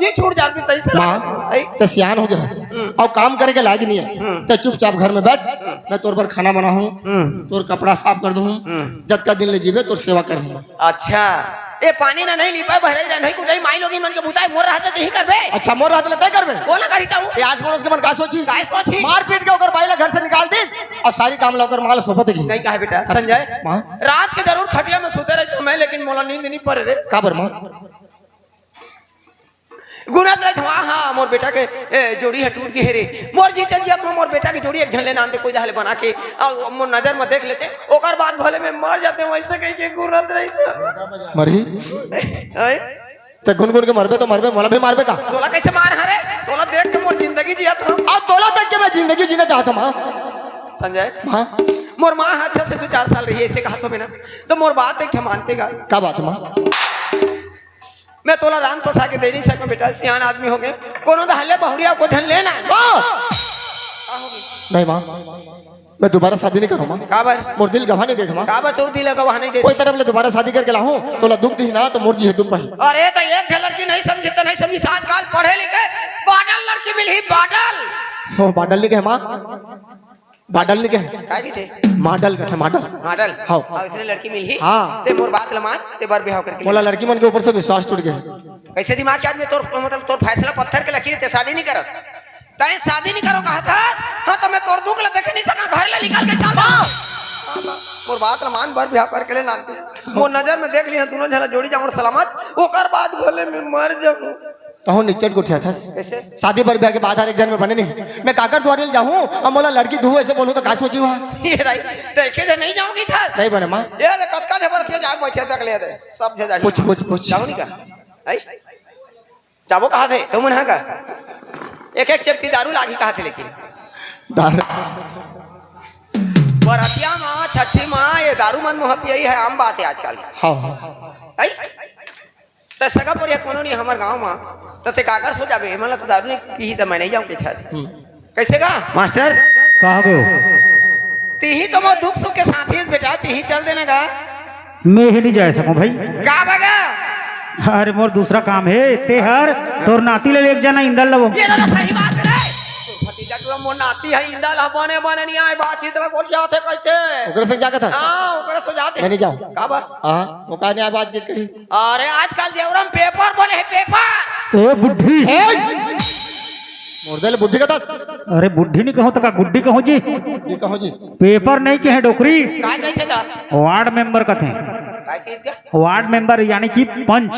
बुद्धि छूट जाती तैसे माँ तो सियान हो गया और काम करे के लायक नहीं है तो चुपचाप घर में बैठ मैं तोर पर खाना बनाऊं तोर कपड़ा साफ कर दूं जब का दिन ले जीवे तोर सेवा कर। अच्छा ए पानी ना नहीं ली पाए बहरे नहीं कुटाई माई लोगी मन के बुताए मोर रहा तो यही करबे। अच्छा मोर रात तय करबे बोला करीता हूं ये आज पड़ोस के मन का सोची सोची मार पीट के ओकर बाइला घर से निकाल दिस और सारी काम लौकर माल सोबत की नहीं कहा बेटा संजय मां रात के जरूर खटिया में सोते रहते मैं लेकिन मोला नींद नहीं पड़े रे काबर मां गुनात रहे हाँ हाँ मोर बेटा के जोड़ी है टूट की हेरे मोर जीते जियत में मोर बेटा की जोड़ी एक झल्ले नाम दे कोई दाले बना के और मोर नजर में देख लेते ओकर बाद भले में मर जाते वैसे कह के गुनात रही मरी ते गुनगुन के मरबे तो मरबे मोला भी मारबे का तोला कैसे मार हरे तोला देख के मोर जिंदगी जियत हूं आ तोला देख के मैं जिंदगी जीना चाहता मां संजय मां मोर मां हाथ से 2-4 साल रही ऐसे कहा तो मैं ना तो मोर बात एक मानते गा क्या बात मां मैं तोला रान पोसा के दे नहीं सकूं बेटा सियान आदमी हो गए कोनो दा हल्ले बहुरिया को धन लेना नहीं मां मैं दोबारा शादी नहीं करूं मां काबर मोर दिल गवा नहीं दे मां काबर तोर दिल गवा नहीं दे कोई तरफ ले दोबारा शादी करके लाऊं तोला दुख दी ना तो मोर जी है दुख पाई। अरे तो एक लड़की नहीं समझी तो नहीं समझी आजकल पढ़े लिखे बाडल लड़की मिली बाडल हो बाडल लिखे मां बाडल लिखे काय की थे मॉडल का मॉडल मॉडल हां इसने लड़की मिली हां ते मोर बात लमान ते बार बिहाव करके बोला लड़की मन के ऊपर से विश्वास टूट गया कैसे दिमाग के आदमी तोर मतलब तोर फैसला पत्थर के लकीर ते शादी नहीं करस तय शादी नहीं करो कहा था हां तो मैं तोर दुख ले देख नहीं सका घर ले निकाल के चल जा मोर बात लमान बार बिहाव करके ले नानते मोर नजर में देख लिया दोनों झला जोड़ी जाऊं सलामत ओकर बाद भले में मर जाऊं तो हूँ निचट को उठा था कैसे शादी पर ब्याह के बाद हर एक जन में बने नहीं मैं काकर द्वारे जाऊँ और मोला लड़की धू ऐसे बोलूँ तो का सोची हुआ ये राई देखे जे नहीं जाऊंगी था नहीं बने मां ये दे कतका दे पर थे जा बैठे तक ले दे सब जे जा पूछ जाओ नहीं का आई जाबो कहा थे तुम ना का एक चेप्टी दारू लागी कहा थे लेकिन दारू बरतिया मां छठी मां ये दारू मन मोह पियई है आम बात है आजकल हां आई त सगा पर कोनो नहीं हमर गांव में तो ते काकर सो जाबे मला तो दारू नहीं पी तो मैं नहीं जाऊं के था कैसे का मास्टर कहाँ गए तीही तो मो दुख सुख के साथी बेटा तीही चल देना का मैं ही नहीं जा सकूं भाई का बगा अरे मोर दूसरा काम है ते हर तोर नाती ले एक जना इंदल लवो ये तो सही बात है भतीजा तो मोर नाती है इंदल बने बने नहीं आए बातचीत ला गोलिया थे कैसे ओकरे से जाके था हां ओकरे सो जाते मैं नहीं जाऊं का बा हां वो का नहीं बातचीत करी अरे आजकल जेवरम पेपर बने है पेपर ए बुद्धि मोरदल बुद्धि का था अरे बुद्धि नहीं कहो तो का गुड्डी कहो जी ये कहो जी पेपर नहीं के है डोकरी का कैसे था वार्ड मेंबर का थे का चीज का वार्ड मेंबर यानी कि पंच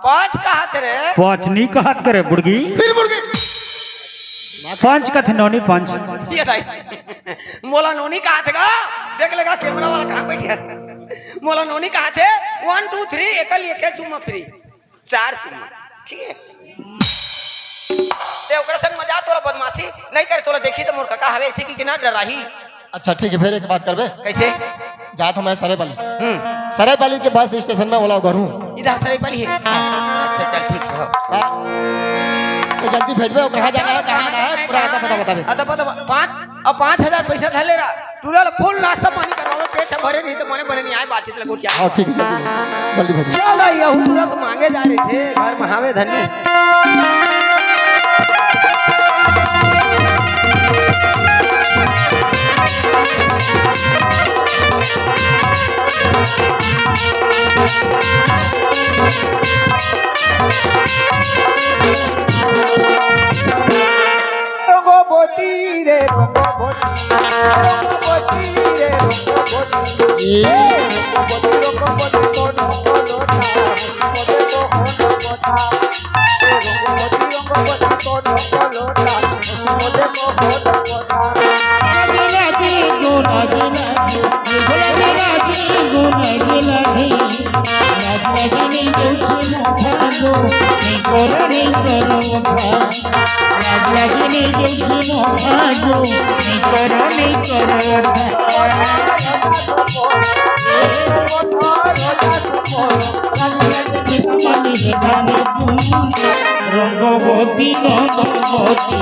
पांच कहा थे रे पंच नहीं कहत करे बुड़गी फिर मुड़ गई पंच का थे नौनी पंच ये भाई मोला नोनी कहा थे का देख लेगा कैमरा वाला कहां बैठे है मोला नोनी कहा थे 1 2 3 एकल एक चुम्मा फ्री 4 चुम्मा ठीक है ते ओकरा संग मजा तोला बदमाशी नहीं करे तोला देखी तो मोर काका हवे ऐसे की ना डराही अच्छा ठीक है फिर एक बात करबे कैसे जा तो मैं सरायपाली के बस स्टेशन में ओला घर हूं इधर सरायपाली है अच्छा चल ठीक है तो जल्दी भेजबे और कहां जाना है कहां आना है पूरा पता बताबे अदा पता 5000 पैसा धर ले रहा पूरा फुल नाश्ता पानी करवाओ पेट भरे नहीं तो मने बने नहीं आए बातचीत लगो क्या हां ठीक है जल्दी भेज चल ये पूरा तो मांगे जा रहे थे घर महावे धनी रंगवती रंगवती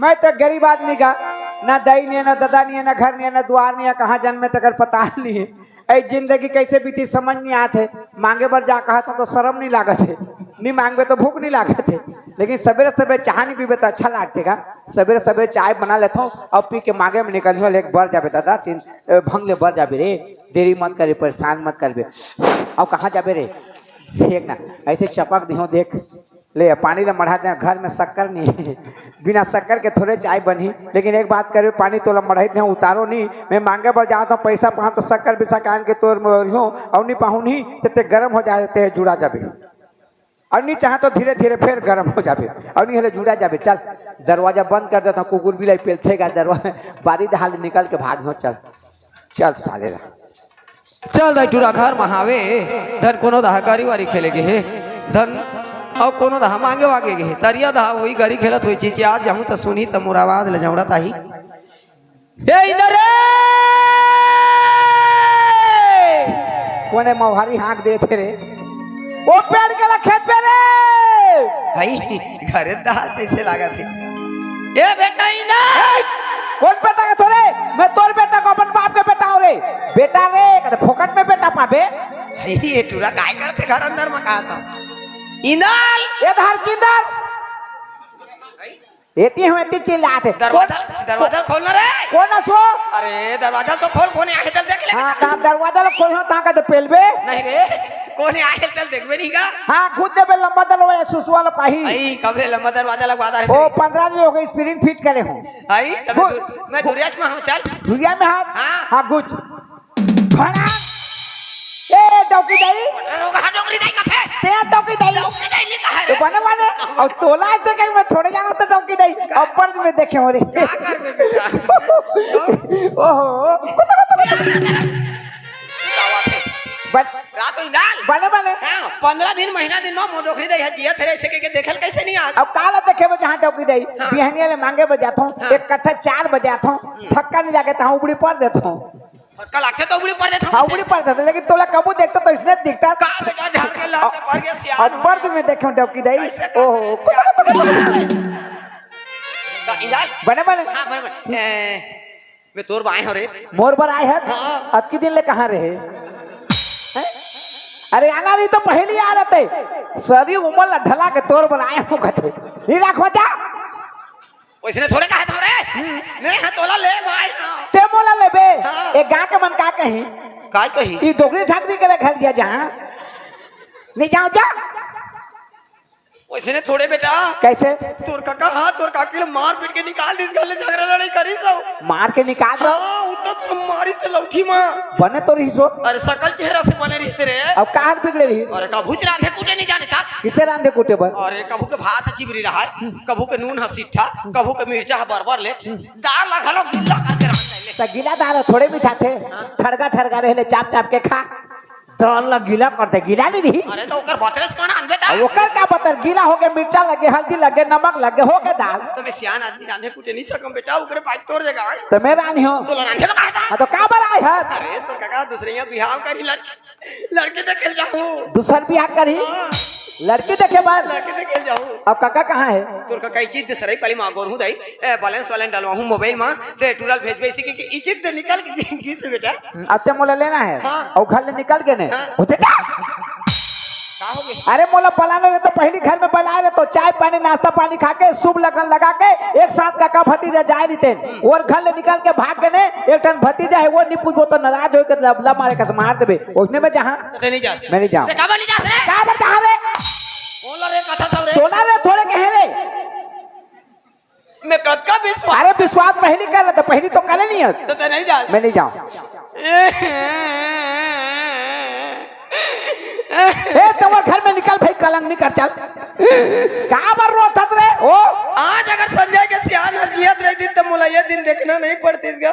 मैं तो गरीब आदमी का ना दही नहीं है, ना दादा नहीं है, ना घर नहीं है, ना द्वार नहीं है, कहाँ जन्मे तक पता नहीं है। ऐ जिंदगी कैसे बीती समझ नहीं आते। मांगे बर जा कहा तो शर्म नहीं लागत है, नहीं मांगे तो भूख नहीं लागत है। लेकिन सवेरे सवेरे चाय नहीं पीबे तो अच्छा लागतेगा। सवेरे सवेरे चाय बना लेता हूँ और पी के मांगे में निकल एक बर जाबे दादा, भंग ले बर जाबे रे, देरी मत करे, परेशान मत करबे। और कहाँ जाबे रे, देख ना ऐसे चपक दी देख ले, पानी ला मढ़ा दे, घर में शक्कर नहीं है, बिना शक्कर के थोड़े चाय बनी। लेकिन एक बात करे, पानी तोला मढ़ाई दे उतारो नहीं, मैं मांगे पर जाता हूँ पैसा पाऊँ तो शक्कर बिसा कान के तोड़ हो और नहीं पाऊँ नहीं तो गर्म हो जाते जुड़ा जाबे, और नहीं चाहे तो धीरे धीरे फिर गर्म हो जाबे, और नहीं हले जुड़ा जाबे। चल दरवाजा बंद कर देता हूँ, कुकुर भी लाई पेलथेगा दरवाजा, बारी दहाल निकल के भाग हो। चल चल साले चल दाई टूरा घर महावे धन कोनो दहा गाड़ी वारी खेले के हे धन और कोनो दहा मांगे वागे के हे तरिया दहा वही गाड़ी खेलत हुई चीची आज जाऊं तो सुनी तो मोर आवाज ले जाऊं ताही ए इधर रे कोने मौहारी हाँक दे थे रे, ओ पेड़ के ला खेत पे रे भाई घरे दहा कैसे लागा थे ए बेटा इना कौन बेटा का थोड़े, मैं तोर बेटा को अपन बाप के बेटा हो रे, बेटा रे कहते फोकट में बेटा पाबे। ये टूरा काय करते घर अंदर में कहा था इंदल ये धार किंदर एती हम एती चिल्लाते, दरवाजा खोलना रे, कौन सो, अरे दरवाजा तो खोल, कोने आए चल देख ले। हां का दरवाजा खोल ता का तो पेलबे नहीं रे, कोने आए चल देखबे नहीं का। हां खुद दे लंबा दरवाजा सुसवाला पाही आई कबरे लंबा दरवाजा लगवा दा रे ओ 15 दिन हो गए स्प्रिंग फिट करे हूं। आई मैं दुरियाच में हूं, चल दुनिया में हां हाँ। हां गुज खड़ा ए डौकी दाई रोगा डोगरी नहीं कथे ते डौकी दाई डोगरी नहीं लिखा है तो बने बने और तोला से कहीं मैं थोड़े जाना तो डौकी दाई ऊपर में देखे हो रे क्या कर बे बेटा ओहो दावा थे रात हो इंदाल बने बने हां 15 दिन महीना दिन में मोर डोगरी दई है जिया थे ऐसे के देखल कैसे नहीं आज अब काला देखे में जहां डौकी दाई बिहानी वाले मांगे बजाता हूं, एक कट्ठा 4 बजाता हूं, थक्का नहीं लगे तो ऊपरी पड़ देता हूं, कल आखे तो उबली पड़ देता हाँ ऊपरी पड़ देता, लेकिन तोला कबू देखता तो इसने दिखता का बेटा झाड़ के लाते पड़ गया सियान और पर्द में देखे डौकी दाई ओहो इंदाल बने बने हां बने मैं तोर बाएं हो रे मोर पर आए है हाँ। अब की दिन ले कहाँ रहे हैं? अरे आना नहीं तो पहले आ रहते सरी उमर ढला के तोर पर आए हूँ कहते नहीं रखो जा वैसे थोड़े कहा था रे मैं हां तोला ले भाई ते मोला लेबे हाँ। एक गा के मन का कहीं काय कही ये डोगरी ठाकरी के घर दिया जहाँ नहीं जाओ जा वैसे थोड़े बेटा कैसे तोर काका हां तोर काकी ले मार पीट के निकाल दिस घर ले झगड़ा लड़ाई करी सब मार के निकाल दो हां उ तो मारी से लौठी मां बने तो रही सो अरे सकल चेहरा से बने रही से रे अब कहाँ बिगड़े रही अरे कभू रांधे कूटे नहीं जाने था किसे रांधे कूटे पर अरे कभू के भात चिबरी रहा कभू के नून हसीठा कभू के मिर्चा बरबर ले दाल लगलो गिल्ला करके रख ले तो गीला दाल थोड़े मीठा थे ठड़गा रहे चाप चाप के खा दाल ला गीला करते गीला नहीं रही अरे तो ओकर बतरस कोना अनबे ता ओकर का बतर गीला हो गए मिर्चा लगे हल्दी लगे नमक लगे हो गए दाल तो मैं सियान आदमी रांधे कूटे नहीं सकम बेटा ओकरे पाइप तोड़ देगा तो मैं रानी हूँ तो रांधे तो कहा था तो का बर आए है अरे तो काका दूसरे यहाँ बिहाव करी लड़के देख खेल जाऊं दूसर बियाह करी लड़की देखे बाद लड़के देख खेल जाऊं अब काका कहाँ है तोर का कई चीज सराई पहले मांगोर हूं दाई बैलेंस वाले डलवा हूं मोबाइल में ते टूरल भेजबे इसी के ई चीज दे निकल के किस बेटा अच्छा मोला लेना है हाँ। और घर ले निकल के ने हाँ। होते क्या का हो गया अरे मोला पलाने में तो पहली घर में बनाए तो चाय पानी नाश्ता पानी खा के शुभ लगन लगा के एक साथ काका भतीजा जाए रहते और घर ले निकल के भाग के ने एक टन भतीजा है वो नहीं पूछो तो नाराज हो के लबला मारे का मार देबे उसने में जहां ते नहीं जा मैं नहीं जाऊं ते कब नहीं जा रे का बर कहां रे बोल रे कथा सब रे सोना रे थोड़े कहे रे मैं कद का विश्वास अरे विश्वास पहली कर रहा था पहली तो करे नहीं है तो ते नहीं जा मैं नहीं जाऊं ए तुम्हारे घर में निकल भाई कलंग नहीं कर चल कहां पर रो छत रे ओ आज अगर संजय के सियान हजियत रही दिन तो मुला ये दिन देखना नहीं पड़ती इसका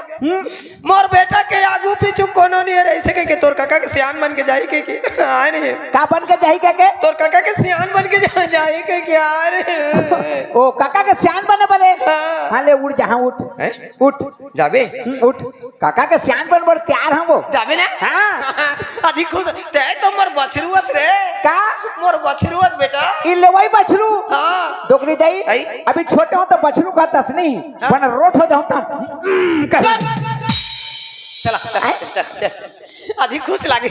मोर बेटा के आगू पीछू कोनो नहीं है ऐसे के तोर काका के सियान बन के जाई के आ नहीं का बन के जाही के तोर काका के सियान बन के जाई के यार ओ काका के सियान बने बने हाँ। हां ले उड़ जहां उठ हैं? उठ जाबे उठ काका के सियान बन बड़ तैयार हम वो जाबे ना हाँ अधिक खुश ते तो मोर बछरुआस रे का मोर बछरुआस बेटा इ लेवई बछरू हाँ डोकरी दई आई। अभी छोटे हो तो बछरू का तस नहीं हाँ। बन रोट हो जाऊं ता चला चल चल चल अधिक खुश लागे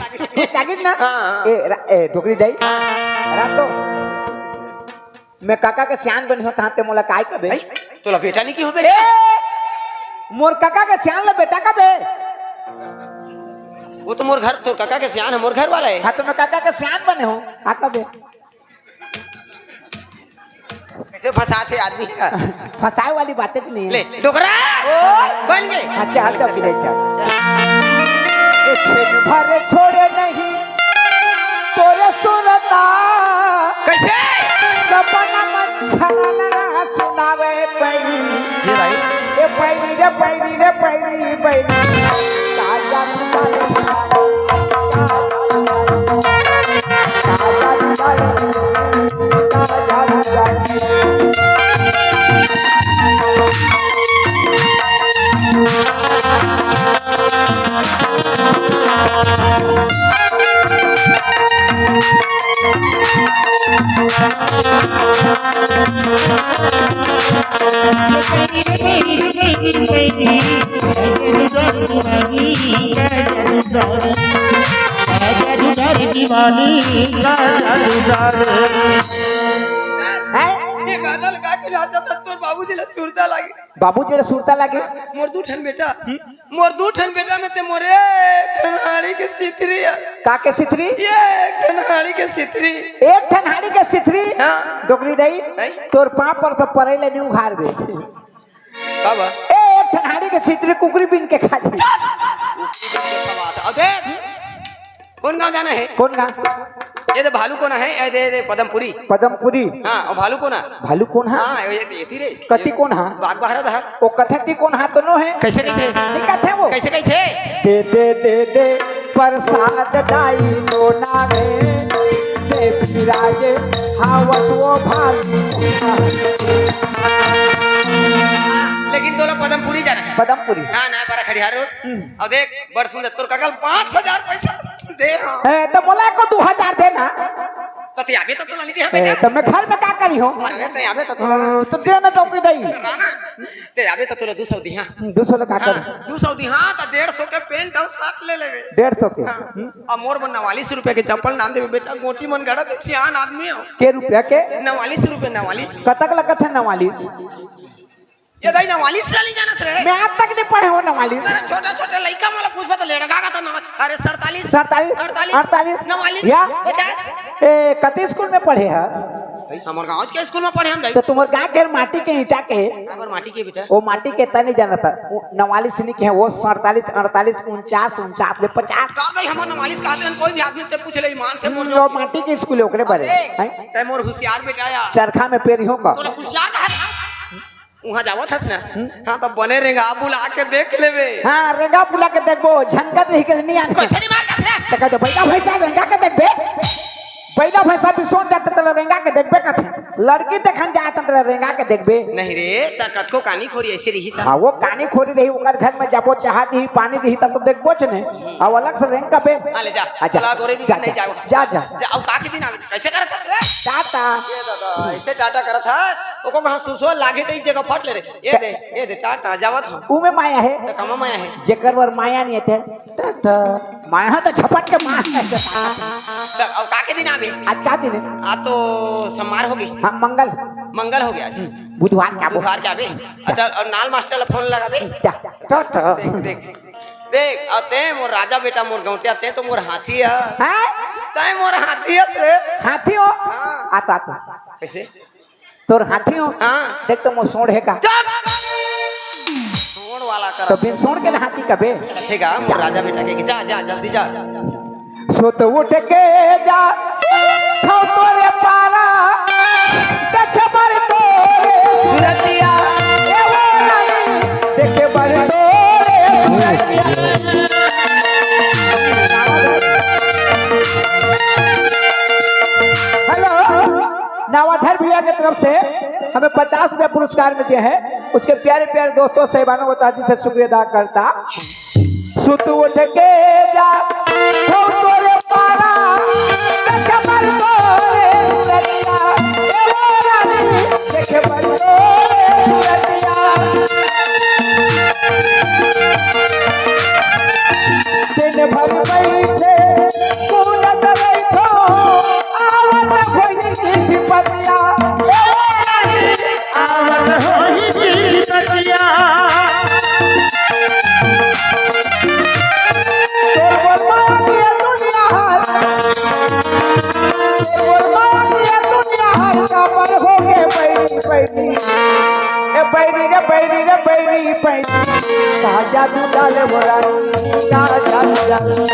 लागित ना हाँ। ए डोकरी दई रातो मैं काका के सियान बनी हो ताते मोला काय कबे आई तोला बेटा नहीं की हो ए बेटा मोर काका के सियान ले बेटा कबे वो तो मोर घर तो काका के सियान है मोर घर वाला है हाँ तो मैं काका के सियान बने हो हाँ कबे कैसे फंसाते आदमी का फसाए वाली बातें तो नहीं ले है डोकरा बन गए अच्छा अच्छा विजय चल ये छेद भरे छोड़े नहीं तोरे सुरता कैसे सपना मन छनना सुनावे पैरी ये भाई ए पैरी रे पैरी रे पैरी पैरी ताजा ताजा ये गाना लगा के राजा था तोर बाबूजी ला सुरता लागे बाबूजी रे सुरता लागे मोर दू ठन बेटा में ते मोरे ठनहाड़ी के सितरी है। का के सिथरी ये ठनहाड़ी के सितरी एक ठनहाड़ी के सिथरी हाँ। डोकरी दई आई। तोर पाँव पर तो परेले नहीं उघार दे बाबा ए एक ठनहाड़ी के सिथरी कुकरी बीन के खा दे अब देख कौन गाँव जाना है कौन गा ये तो भालू कोना है ये दे पदमपुरी पदमपुरी हाँ और भालू कोना भालू कौन है हाँ ये थी रे कति कौन है बाग बहरा था वो कथक की कौन हाथ तो नो है कैसे नहीं थे नहीं कहते वो कैसे कही थे दे दे दे दे प्रसाद दाई नो नामे दे विराजे हावत वो भाली लेकिन तोला पदमपुरी जाना है पदमपुरी हाँ ना बड़ा खड़ियार रोड और देख बड़ सुंदर तोर कगल 5000 पैसा दे हाँ ए तो मोला को 2000 देना तो ते आबे तो तोला नहीं दे ए बेटा तो मैं घर में का करी हो अरे ते आबे तो तोला तो देना टोकी दई ते आबे तो तोला 200 दी हाँ 200 का कर 200 दी हाँ तो 150 के पेंट और शर्ट ले लेवे 150 के अब मोर बन 49 रुपए के चप्पल नाम देवे बेटा गोटी मन गड़ा ते सियान आदमी हो के रुपया के 49 रुपए 49 कतक लगत है 49 ये दाई 49 लाली जाना रे मैं आज तक नहीं पढ़े हो 49 तेरा छोटा छोटा लड़का मला पूछबा तो लेड़गा का तो अरे 47 47 48 49 या 50 ए कते स्कूल में पढ़े है भाई हमर गांव के स्कूल में पढ़े हम दाई तो तुम्हारे गाँव के माटी के ईटा के हमर माटी के बेटा वो माटी के इतना नहीं जाना था 49 नहीं के है वो 47 48 49 49 50 का भाई हमर 49 का आदमी कोई भी आदमी से पूछ ले ईमान से मोर वो माटी के स्कूल ओकरे पढ़े हैं? ते मोर होशियार बेटा या चरखा में पेरियों का तोला होशियार कहा था वहां जावत हस ना हां तो बने रेंगा बुला के देख लेबे हाँ रेंगा बुला के देखबो झनकत रही के नहीं आने कैसे नहीं मार का रे तका तो बैठा भैसा रेंगा के देखबे बैठा भैसा भी सोच जाते तो रेंगा के देखबे कथे लड़की देखन जात तो रेंगा के देखबे नहीं रे त कतको कानी खोरी ऐसे रही था हाँ वो कानी खोरी रही ओकर घर में जाबो चाहत ही पानी दी तब तो देखबो छ ने अब अलग से रेंग का पे आ ले जा अच्छा, चला गोरे भी जा, नहीं जाओ जा, जा। अब का के दिन आवे कैसे करत हस रे टाटा ये दादा ऐसे टाटा करत हस ओको हम सुसो लागे त एक जगह फट ले रे ये दे टाटा जावत हम ऊ में माया है त कमा माया है जेकर वर माया नहीं थे टाटा माया तो झपट के मार त अब का के दिन आवे आज का दिन है आ तो समार हो गई हाँ मंगल मंगल हो गया आज बुधवार क्या बोल बुखार के आवे अच्छा और नाल मास्टर ला फोन लगावे टाटा देख देख देख अते मोर राजा बेटा मोर गौटिया ते तो मोर हाथी है हैं तय मोर हाथी है रे हाथी हो हाँ। आता आता कैसे तोर हाथी हो हाँ। देख तो मो सोड़ है का चुप छोड़ वाला तो कर बिन सोड़ के ना हाथी का बे ठीक मोर राजा बेटा के जा जा जल्दी जा सो तो उठ के जा खाओ तोरे पारा देखे बर तोरे सुरतिया ए वो रानी देखे बर तोरे हेलो नवाधर भैया की तरफ से हमें 50 रुपया पुरस्कार मिले हैं उसके प्यारे प्यारे दोस्तों साहिबानों को तहे दिल से शुक्रिया अदा करता सुत उठ के जा हो तोरे पारा देख मर तोरे सूरतिया ए वो रानी देख मर तोरे सूरतिया दिन भर बैठे कूदत बैठो आवत होई की पतिया ए वो रानी आवत होई की पतिया जादू डाले जादू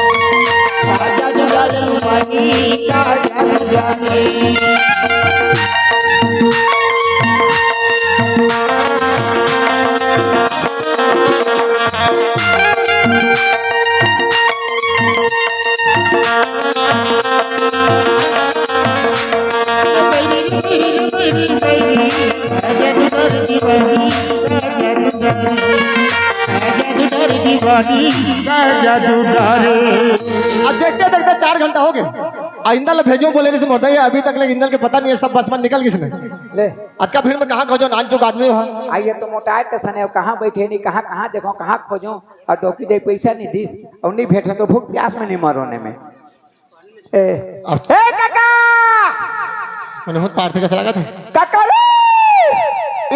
अब देखते देखते 4 घंटा हो गए। इंदल भेजो बोले रही से मोटा है अभी तक इंदल के पता नहीं है सब बस में निकल किसने ले अतका भीड़ में कहाँ खोजो नान चुक आदमी वहाँ आइए तो मोटा टेंशन है कहाँ बैठे नहीं कहाँ कहाँ देखो कहाँ खोजो और डोकी दे पैसा नहीं दी और नहीं भेटे तो भूख प्यास में नहीं मरोने में ए काका मैंने बहुत पार थे कैसा लगा था काका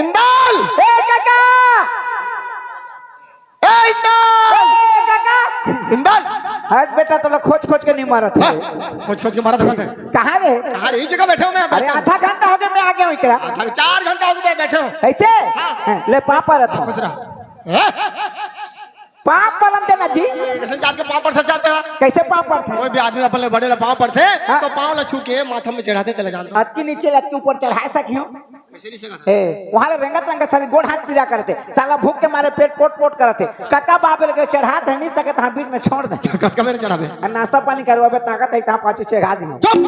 इंदल ए काका ए इंदल काका इंदल हट बेटा तो लोग खोज खोज के नहीं मारा था खोज खोज के मारा था कहाँ रे कहाँ रही जगह बैठे हो मैं अरे आधा घंटा हो गया मैं आ गया हूँ इकरा 4 घंटा हो गए बैठे हो ऐसे ले पापा रहता खुश रहा पाप पलम देना जी कैसे जात के पाँव पर से जाते हैं कैसे पाप पर थे कोई भी आदमी अपन बड़े पाँव पर थे तो पाँव ल छू के माथा में चढ़ाते चले जानते अत के नीचे लत के ऊपर चढ़ा सकियो कैसे नहीं सका ए वहां रंगत रंगत सारे गोड़ हाथ पीला करते साला भूख के मारे पेट पोट पोट करते काका बाप लगे चढ़ा दे नहीं सकत हम बीच में छोड़ दे कत का मेरे चढ़ावे नाश्ता पानी करवाबे ताकत है कहां पाछे चढ़ा दी चुप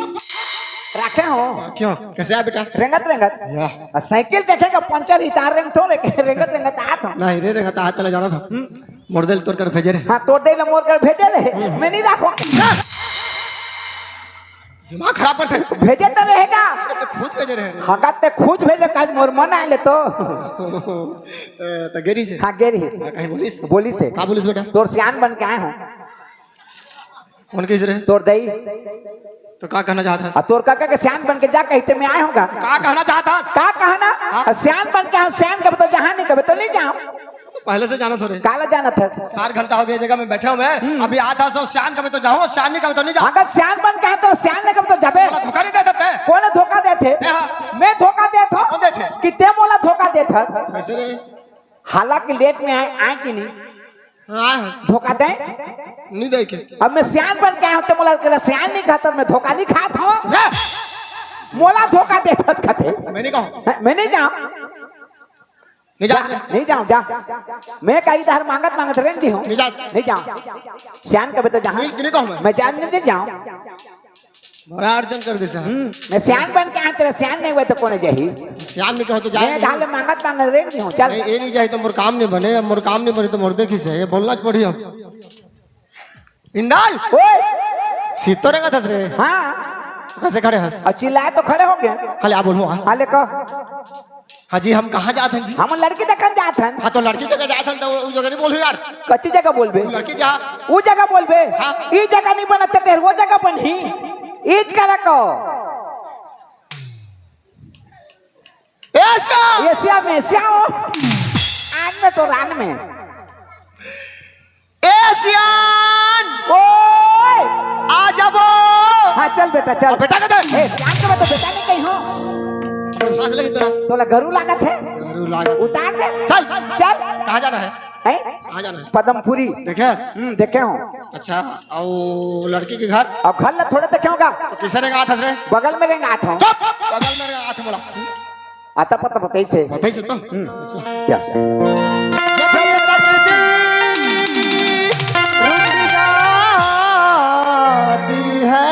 रखे हो क्यों कैसे है बेटा रंगत रंगत या साइकिल देखेगा पंचर ही तार रंग थोड़े रंगत रंगत आ था नहीं रे रंगत हाथ तले जाना था मोड़देल तोड़ कर भेजे रे हां तोड़ दे मोड़ कर भेजे रे मैं नहीं रखो दिमाग खराब पर थे भेजे तो रहेगा खुद भेजे रहे रे हगत ते खुद भेजे काज मोर मन आले तो गेरी से हां गेरी कहीं बोलिस बोली से का बोलिस बेटा तोर सियान बन के आए हो कौन किस रे तोर दई तो का कहना चाहता है तोर काका के सियान बन के जा कहते मैं आया होगा का कहना चाहता है का कहना सियान बन के आओ सियान कब तो जहां नहीं कब तो नहीं जाओ पहले से जाना थोड़े काला जाना था 4 घंटा हो गया जगह में बैठे हूँ मैं अभी आता सो श्यान कभी तो जाऊँ श्यान नहीं कभी तो नहीं जाऊँ अगर सियान बन के आए तो सियान ने कब तो जाबे धोखा नहीं दे सकते कौन धोखा देते मैं धोखा देता कौन देते कितने मोला धोखा देता कैसे रे हालांकि लेट में आए कि नहीं हाँ धोखा दे नहीं देखे अब मैं सियान बन के आया हूँ तो मोला सियान नहीं खाता मैं धोखा नहीं खाता हूँ मोला धोखा देता खाते मैं नहीं कहूँ मैं नहीं जाऊँ नहीं जा नहीं जाऊँ जा मैं कहीं इधर मांगत मांगत रेंग दी हूँ नहीं जा नहीं जाऊँ सियान कभी तो जहाँ नहीं कहूँ मैं मैं जान नहीं जाऊँ बड़ा अर्जन कर दे सर मैं सियान बन के आया तेरा सियान नहीं हुआ तो कौन जाही श्यान नहीं कहूँ तो मैं जाए ढाले मांगत मांगत रेंग दी हूँ चल ये नहीं जाए तो मोर काम नहीं बने अब मोर काम नहीं बने तो मोर देखी से ये बोलना पड़ी अब इंदाल ओए सीतो रहेगा दस रे हाँ कैसे खड़े हंस और चिल्लाए तो खड़े हो गए हाले आप बोलूँ हाले कह हाँ जी हम कहाँ जाते हैं जी हम लड़की देखन जात हन हाँ तो लड़की जगह जाते हैं तो उस जगह नहीं बोलूँ यार कच्ची जगह बोलबे वो लड़की जा वो जगह बोलबे हाँ। ई जगह नहीं बनत तेरे वो जगह बनी ईज करा को ऐसा एशिया में एशिया आग में तो रान में एशियन ओए आ जाबो हाँ चल बेटा चल बेटा कहते ए श्याम के तो बेटा नहीं कहीं हो सांस लगी तेरा तोला घरू लागत है अरे लागा उतार दे चल चल कहाँ जाना है हैं कहाँ जाना है पदमपुरी देखे देखे हूँ अच्छा और लड़की के घर और घर ला थोड़े देखे होगा तो किसे रहेगा हाथ रे बगल में रहेंगे आता हूँ चुप बगल में रहेगा हाथ बोला आता पता बताइए से बताइए से तो अच्छा क्या जब ये तकदीर रुक जाती है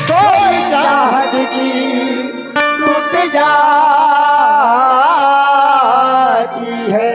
तो चाहत की टूट जाती है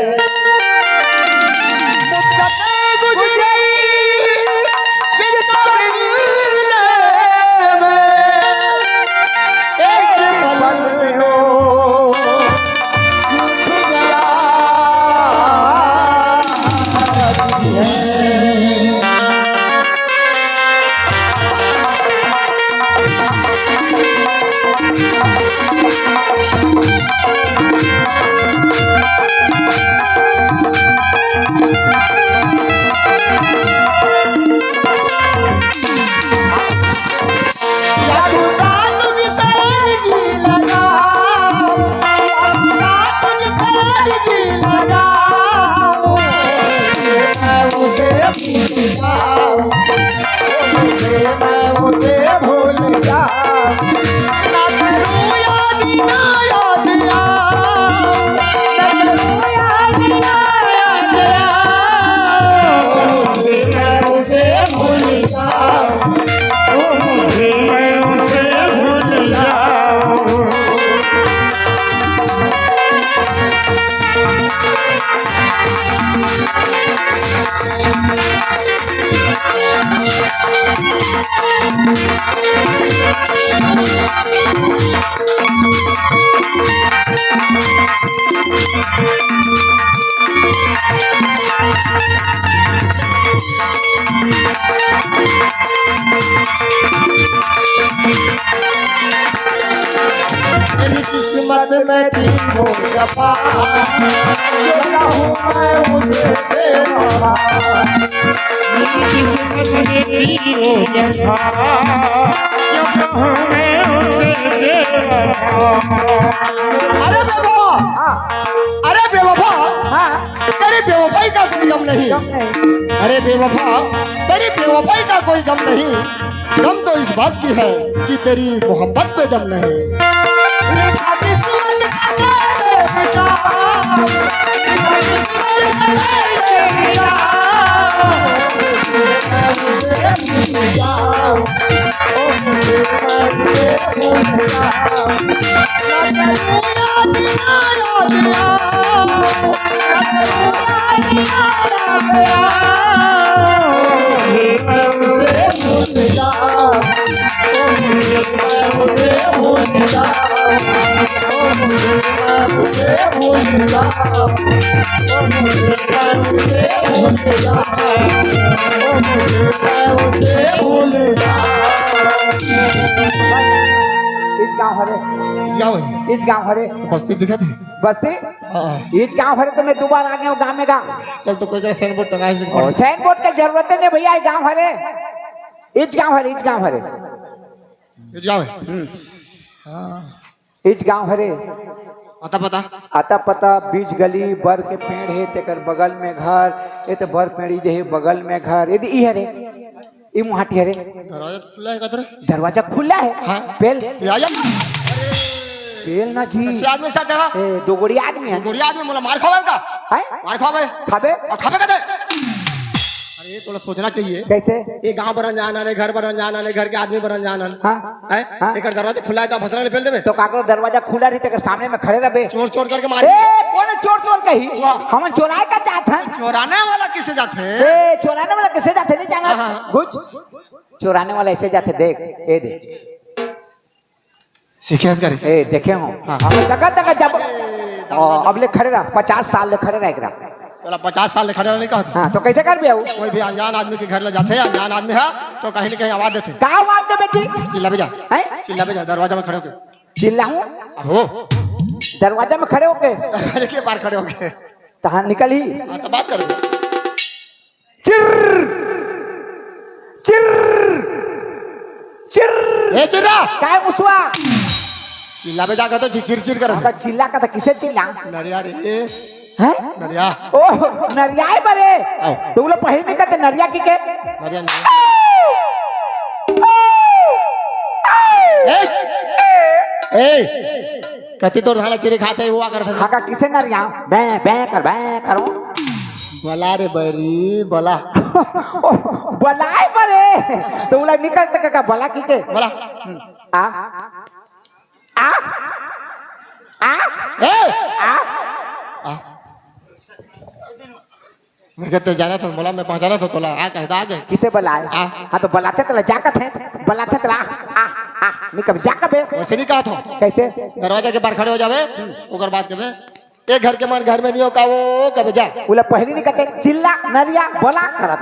हो जफा क्यों ना हूँ मैं उसे बेवफा अरे बेवफा अरे बेवफा हाँ तेरी बेवफाई का कोई गम नहीं कम नहीं अरे बेवफा तेरी बेवफाई का कोई गम नहीं गम तो इस बात की है कि तेरी मोहब्बत पे दम नहीं किस्मत का कैसे मिटाऊं? किस्मत का कैसे मिटाऊं? उसे भूल जाऊं, ओ मुझे उसे भूल जाऊं। ना करूं याद ना याद आओ, ना करूं याद ना याद आओ। उसे भूल जाऊं, ओ मुझे उसे भूल जाऊं, ओ मुझे उसे भूल जाऊं, ओ मुझे उसे भूल जाऊं, ओ मुझे उसे भूल जाऊं। इस गांव हरे जाओ इस गांव हरे बस्ती दिखा थे बस्ती हाँ इस गांव हरे तो मैं दोबारा आ गया हूँ गाँव में गाँव चल तो कोई जरा साइन बोर्ड टंगा है सैन बोर्ड की जरूरत नहीं भैया इस गांव हरे इस गांव हरे इस गांव हरे जाओ इस गांव हरे पता पता आता पता बीच गली बर के पेड़ है तेकर बगल में घर ये तो बर पेड़ी जे है बगल में घर यदि ई हरे ई मुहाटी हरे दरवाजा खुला है कदर दरवाजा खुला है हाँ। पेल या पेल ना जी से आदमी साथ है ए, दो गोड़ी आदमी है गोड़िया आदमी मोला मार खावे का हैं? मार खावे खाबे और खावे कदे अरे थोड़ा सोचना चाहिए कैसे ये गांव पर अनजान आने घर पर अनजान आने घर के आदमी पर अनजान आने हाँ हैं हाँ। एक दरवाजा खुला है तो फसला निकल देबे तो काकरो दरवाजा खुला रही तेकर सामने में खड़े रहे चोर चोर करके ए मार कौन चोर चोर कही हम चोराए का चाहत हैं चोराने वाला किसे जाते हैं ए चोराने वाला किसे जाते नहीं जाना हाँ। कुछ चोराने वाला ऐसे जाते देख ए देख सीखे करे ए देखे हो हाँ। हम तक जब अब ले खड़े रह 50 साल ले खड़े रह एकरा तोला 50 साल ले खड़े रहने का था हाँ तो कैसे कर भी आऊ कोई भी अनजान आदमी के घर ले जाते हैं अनजान आदमी है तो कहीं न कहीं आवाज देते का बात दे बेटी चिल्ला पे जा हैं चिल्ला पे जा दरवाजा में खड़े होके चिल्लाऊं हो दरवाजा में खड़े होके दरवाजे के पार खड़े होके तहां निकल ही हाँ तो बात करो चिर चिर चिर ए चिल्ला काय मुसवा चिल्ला पे जाकर तो चिर कर का चिल्ला का था किसे चिल्ला नरिया रे हैं नरिया ओ नरियाए बरे आओ। तो बोले पहले में कहते नरिया की के नरिया नहीं ए कति तोर धाला चिरे खाते हुआ करता था खाका किसे नरिया बे बे करो बोला रे बरी बोला बलाए बरे तो बोला निकल तक का बला की के बोला आ आ आ ए आ मैं कहते जाना था बोला मैं पहुंचाना था तोला आ कहता आ गए किसे बलाए आ। हाँ तो बलाते तला जाकत है बलाते तला आ आ निकल जाकर बे वैसे नहीं कहा था कैसे दरवाजा के पार खड़े हो जावे ओकर बात कबे एक घर के मन घर में नहीं हो का वो कबे जा बोले पहले नहीं कहते चिल्ला नरिया बला करत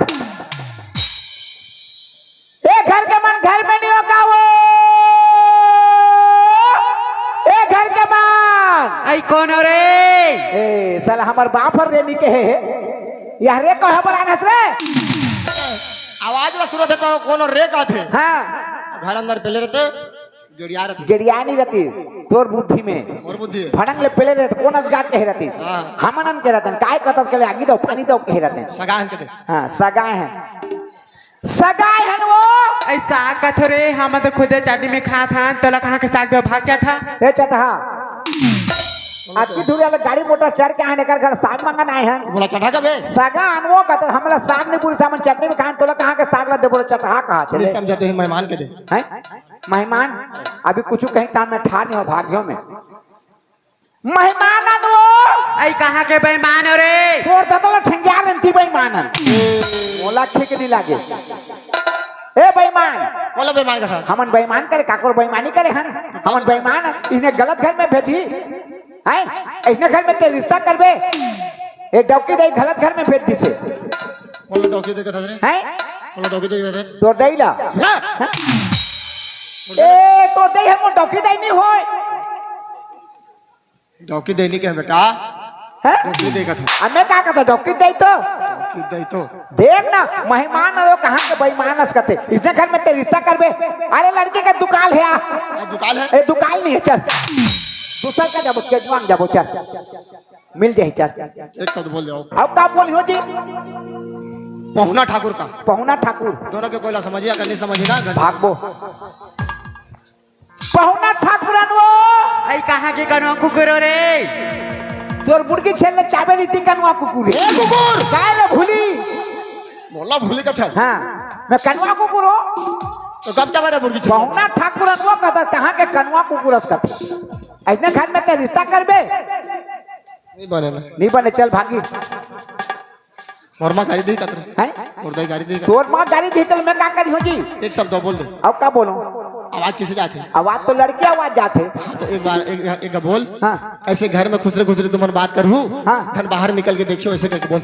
ए घर के मन घर में नहीं होगा वो ए घर के मन आई कौन हो रे ए साला हमार बाप और रेनी के है यार रे कहे बरानस रे आवाज ला सुनत है तो कोनो रे का थे हाँ घर अंदर पहले रहते गड़िया रहते गिड़िया नहीं रहती तोर बुद्धि में और बुद्धि फड़ंग ले पहले रहते कौन असगात कहे रहती हाँ। हमनन के रहते काय कतस के ले आगी दो पानी दो कहे रहते सगान के दे हाँ सगाए हैं सगाए हैं वो ऐसा कथ रे हम तो खुदे चाटी में खा था तोला कहाँ के साग दे भाग जाठा ए चटहा आज की दूरी वाला गाड़ी मोटर चढ़ के आने कर घर साग मंगन आए हैं बोला चढ़ा कबे सागा अनवो का तो हमला साग नहीं पूरी सामान चटनी में खान तोला कहाँ के साग ला दे बोले चटहा कहा पुलिस चले समझाते हैं मेहमान के दे हैं मेहमान अभी कुछ कहीं काम में ठा नहीं हो भाग्यों में मेहमान अनवो आई कहाँ के बेईमान हो रे तोड़ दतला ठंगिया रंती बेईमान मोला ठीक नहीं लागे ए बेईमान बोला बेमान का था हमन बेईमान करे काकोर बेईमानी करे हन हमन बेईमान इन्हें गलत घर में भेजी हैं इसने घर में ते रिश्ता करबे एक डौकी दे गलत घर में भेज दिसे बोला डॉक्टर दे का था रे हैं बोला डॉक्टर दे रे तो दैला ए तो दे हम डौकी दे नहीं होय डॉकी देनी के बेटा हैं? डॉकी देगा था अब मैं क्या कहता डॉक्टर दे तो डॉकी दे तो देख ना मेहमान और कहाँ के बेईमानस करते इसने घर में ते रिश्ता करबे। अरे लड़के का दुकान है दुकान है ए दुकान नहीं है चल दूसरा का जाबो केजवान जाबो चल मिल जाए चल। एक शब्द बोल जाओ अब का बोलियो जी पहुना ठाकुर का पहुना ठाकुर दोनों के कोयला समझिए अगर नहीं समझिएगा भागबो पहुना ठाकुर अनवो आई कहाँ के कनवा कुकुरो रे तोर बुड़की छेले चाबे रीति कनवा कुकुर ए कुकुर काय रे भूली मोला भूली का था हाँ मैं कनवा कुकुर हो तो कब चाहे बुर्गी पहुना ठाकुर अनवो कहता कहाँ के कनवा कुकुरस कहता ऐसने घर में ते रिश्ता करबे नहीं बने ना नहीं बने चल भागी और माँ गाड़ी दी कतरे हैं और दाई गाड़ी दी तोर माँ गाड़ी दी तो मैं क्या करी हो जी एक शब्द और बोल दे अब क्या बोलूं आवाज किसे जाती आवाज तो लड़की आवाज जाते हाँ तो एक बार एक बोल हाँ ऐसे घर में खुसरे खुसरे तुम्हारी बात करूँ हाँ। धन बाहर निकल के देखियो ऐसे करके बोल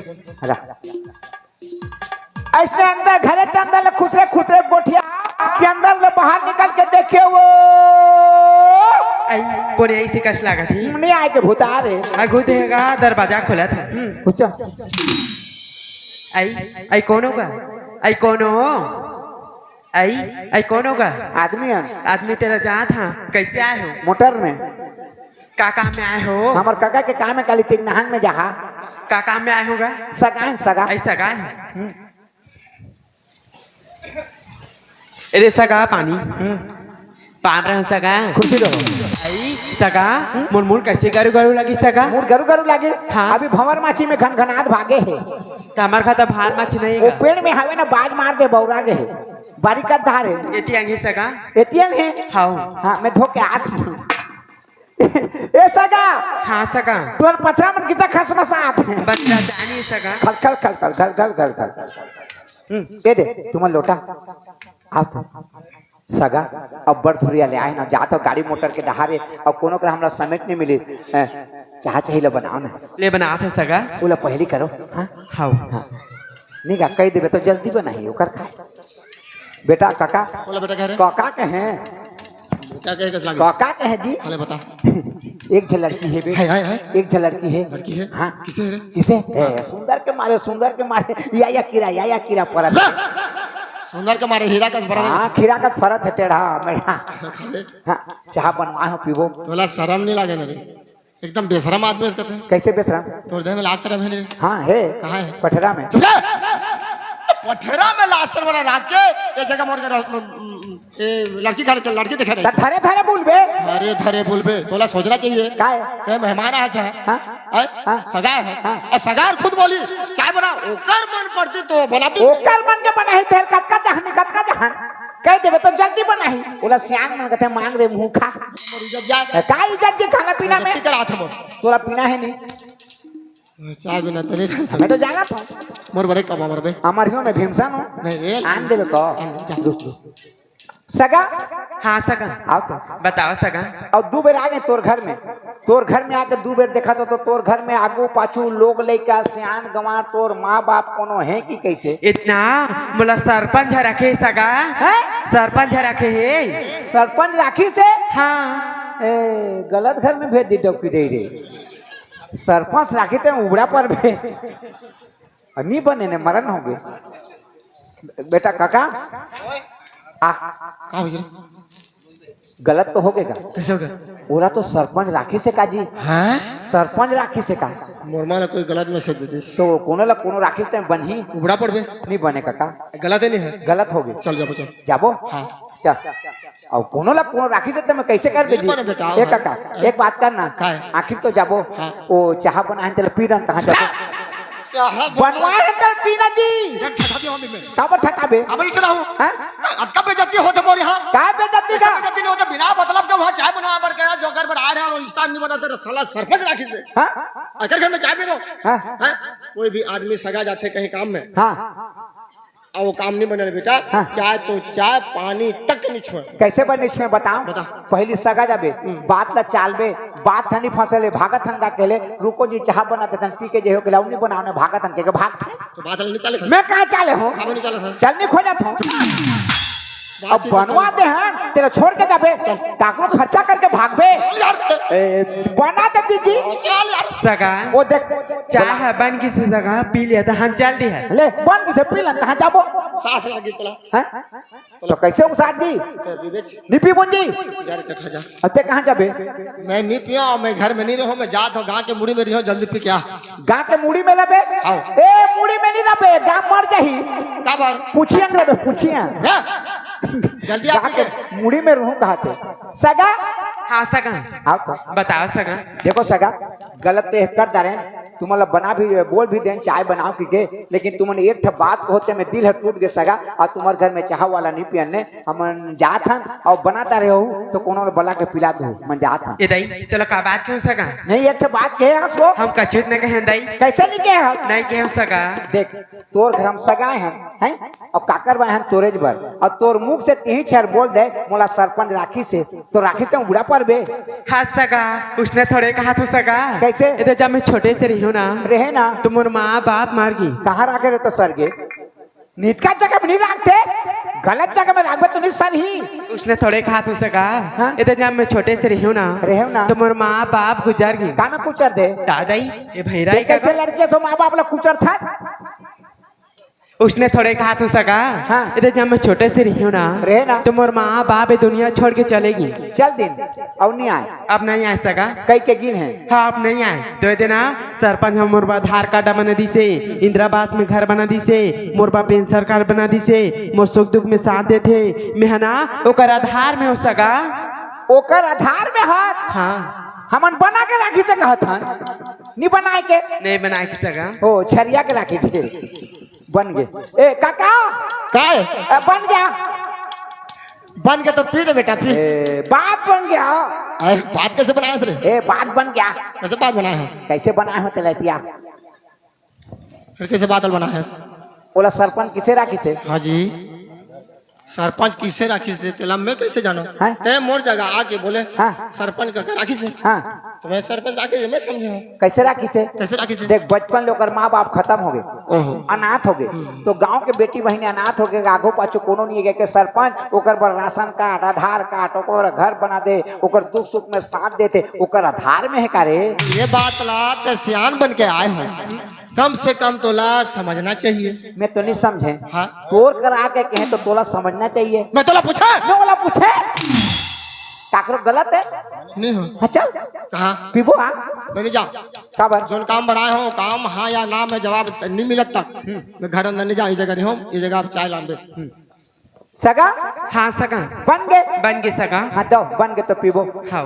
ऐसे अंदर घरे के अंदर खुसरे खुसरे गोठिया के अंदर ले बाहर निकल के देखे वो आई कोने ऐसी कश लगा थी नहीं आए के भूता रे अगू देगा दरवाजा खुला था कुछ आई कौन होगा आई कौन हो आई कौन होगा आदमी है आदमी तेरा जहाँ था कैसे आए हो मोटर में का काम में आए हो हमार काका के काम है काली तीन नहान में जहा का काम में आए होगा सगा सगा ऐसा गाय अरे सगा पानी पान रहे सगा खुशी रहो आई सगा मुरमुर कैसे गरु गरु लगी सगा मुर गरु गरु लागे हाँ। अभी भंवर माछी में घनघनात भागे है तो हमारे खाता भार माछ नहीं वो पेड़ में हवे ना बाज मार दे बौरा गे है बारी का धार है एती अंगी सगा एटीएम है हाँ हाँ मैं धोके हाथ ए सगा हाँ सगा तोर पथरा मन कितना खसमसात है बच्चा जानी सगा खल खल खल खल खल खल खल खल दे दे तुम लोटा आप सगा अब बड़ थोड़ी ले आए ना जा तो गाड़ी मोटर के दहारे अब कोनो कर हमरा समेट नहीं मिली चाह चाहिए बनाओ ना ले बना था सगा बोला पहली करो हाँ हाँ हाँ नहीं का कह देवे तो जल्दी बनाइए ओकर का बेटा काका बोला बेटा कह रहे काका के हैं क्या कहे कैसे लगे काका के हैं जी अरे बता एक झ लड़की है बेटा है एक झ लड़की है लड़की है हाँ किसे है रे किसे सुंदर के मारे या कीरा पड़ा सुंदर के मारे हीरा का भरा हाँ खीरा का फरत है टेढ़ा मेढ़ा दे हाँ चाह बनवा हो पीबो तोला शर्म नहीं लागे ना रे एकदम बेशरम आदमी इसका थे कैसे बेसराम तोर देह में लाश शर्म है रे हाँ है कहाँ है पठरा में चुप रह पठेरा में लाश शर्म वाला रख के ये जगह मोर के ए लड़की खड़े लड़की दिखा रही धरे धरे बोलबे धरे धरे बोलबे तोला सोचना चाहिए काय ते मेहमान है सा हाँ हाँ। सगा है हाँ। और सगार खुद बोली चाय बना ओकर मन पड़ती तो बनाती ओकर मन के बनाही तेर कतका जहान कह देवे तो जल्दी बनाही बोला सियान मन कहते मांग रे मुंह खा मोर इज्जत जा का इज्जत जी खाना पीना में की करा था मोर तोला पीना है नहीं चाय बिना तेरे मैं तो जाना था मोर बरे कब मर बे हमारियों में भीमसन हो नहीं रे आन देवे को सगा हाँ सगा आओ तो बताओ सगा और दो बेर आ गए तोर घर में आके दो बेर देखा तो तोर घर में आगू पाछू लोग लइका सियान गंवार तोर माँ बाप कोनो है कि कैसे इतना बोला सरपंच रखे सगा है सरपंच रखे है सरपंच राखी से हाँ ए गलत घर में भेज दी डौकी दे रे सरपंच राखी थे उबड़ा पर भे नहीं बने ने मरण हो गए बेटा काका आ का हो गलत तो हो गएगा कैसे हो गया बोला तो सरपंच राखी से का जी हैं सरपंच राखी से का मोरमा ने कोई गलत मैसेज दे दी तो कोनो राखी से बनी उबड़ा पड़ बे नहीं बने काका गलत है नहीं है गलत हो गई चल जाओ चल जाबो हाँ चल और कोनो राखी से मैं कैसे कर दे नहीं बने बेटा, एक काका एक बात करना का है? आखिर तो जाबो हाँ। वो चाह बनाए तेरे पीरन तहां जाबो बनवाए है तेरे पीना जी एक ठका दियो मम्मी में काबर ठकाबे अब नहीं चढ़ाऊं हैं अब कब बेइज्जती होते मोर यहां का बेइज्जती ऐसा का बेइज्जती नहीं होता बिना मतलब के वहां चाय बनवा पर गया जो घर पर आ रहे हैं और रिश्ता नहीं बना तेरा साला सरपंच राखी से हां अगर घर में चाय पीनो हां हैं कोई भी आदमी सगा जाते कहीं काम में हां और वो काम नहीं बने बेटा हाँ। चाय तो चाय पानी तक नहीं छोड़ कैसे बने इसमें बताओ बता। पहली सगा जाबे बात ला चालबे बात थनी फसले भागत हन का केले रुको जी चाह बनाते तन पी के जे हो के लाउनी बनाने भागत हन के भाग तो बात नहीं चले मैं कहां चाले हूं काम नहीं चला था चलने खोजत हूं अब बनवा दे हैं तेरा छोड़ के जाबे काकरो खर्चा करके भागबे यार बना दे दीदी चल यार सगा वो देख चाह बन की से जगह पी लिया था हम चल दी है ले बन किसे पीलन कहां जाबो सास लागी तला हैं तो कैसे उसाद दी विवेच निपी बुंजी यार चठा जा अते कहां जाबे मैं नहीं पिया और मैं घर में नहीं रहूं मैं जात हूं गांव के मुड़ी में रहो जल्दी पी क्या गांव के मुड़ी में लबे आओ। ए मुड़ी में नहीं लबे गांव मर जाही का बार पूछिए लबे पूछिए हैं? जल्दी आप गांव पी के के मुड़ी में रहूं कहा थे सगा हाँ सगा आओ तो बताओ सगा देखो सगा गलत तो कर दे रहे तुम मतलब बना भी बोल भी दें चाय बनाओ की के लेकिन तुमने एक ठे बात को होते में दिल है टूट गए सगा और तुम्हारे घर में चाह वाला नहीं पियने हम जात हन और बनाता रहे हो तो कोनो बला के पिला दो मन जात हन ये दई तो का बात क्यों सगा नहीं एक ठे बात कहे हसो हम कचुत न कहें दई कैसे नहीं कहे हस नहीं कहे सगा देख तोर घर हम सगाए हैं और काकर भाई हैं तोरे जबर और तोर मुख से तीन चार बोल दे मोला सरपंच राखी से तो राखी से बुढ़ा पर बे हाँ सगा उसने थोड़े कहा तो सगा कैसे? इधर जब मैं छोटे से रही हूँ ना रहे ना तो मोर माँ बाप मार गई कहाँ रखे रहे तो सर गे नीत का जगह में नहीं रखते गलत जगह में रखबे तो नहीं सर ही उसने थोड़े कहा तो सगा हाँ? इधर जब मैं छोटे से रही हूँ रहे हो ना तो मोर माँ बाप गुजर गई का में कुचर दे दादाई ये भैराई का कैसे लड़के सो माँ बाप लोग कुचर था उसने थोड़े कहा तो सगा हाँ। इधर जब मैं छोटे से रही हूँ ना रहे ना तो मोर माँ बाप ये दुनिया छोड़ के चलेगी चल दिन और नहीं आए अब नहीं आए सगा कई के गिन है हाँ अब नहीं आए तो दिन सरपंच हम मोरबा आधार कार्ड बना दी से इंदिरावास में घर बना दी से मोरबा पेंशन कार्ड बना दी से मोर सुख दुख में साथ देते मेहना ओकर आधार में हो सगा ओकर आधार में हाथ हाँ हमन बना के राखी से कहत हन नहीं बनाए के नहीं बना के सगा ओ छरिया के राखी से बन गए ए काका काय बन गया बन के तो पी रे बेटा पी बात बन गया अरे बात कैसे बनाया रे ए बात बन गया कैसे बात बनाया है कैसे बनाए हो तलतिया फिर कैसे बादल बनाया है बोला सरपंच किसे राखी से हाँ जी सरपंच किसे राखी से तेला मैं कैसे जानो हाँ? ते मोर जगह आके बोले हाँ। सरपंच का राखी से हाँ तो मैं सरपंच राखी से मैं समझे हूँ कैसे राखी से कैसे राखी से देख बचपन लोग माँ बाप खत्म हो गए ओहो अनाथ हो गए तो गांव के बेटी बहन अनाथ हो गए आगो पाछो कोनो नहीं गए के सरपंच ओकर पर राशन कार्ड आधार कार्ड ओकर घर बना दे ओकर दुख सुख में साथ देते ओकर आधार में है का रे ये बात ला ते सियान बन के आए हैं कम से कम तोला समझना चाहिए मैं तो नहीं समझे हाँ तोर करा के कहे तो तोला समझना चाहिए मैं तोला पूछा मैं बोला पूछे काकरो गलत है नहीं हो हाँ चल कहा पीबो हाँ मैं नहीं जा काबर जो काम बनाए हो काम हाँ या ना में जवाब नहीं मिलत तक मैं घर अंदर नहीं जा इस जगह नहीं हूँ इस जगह आप चाय लाने सगा हाँ सगा बन गए बन गए सगा हाँ दो बन गए तो पीबो हाँ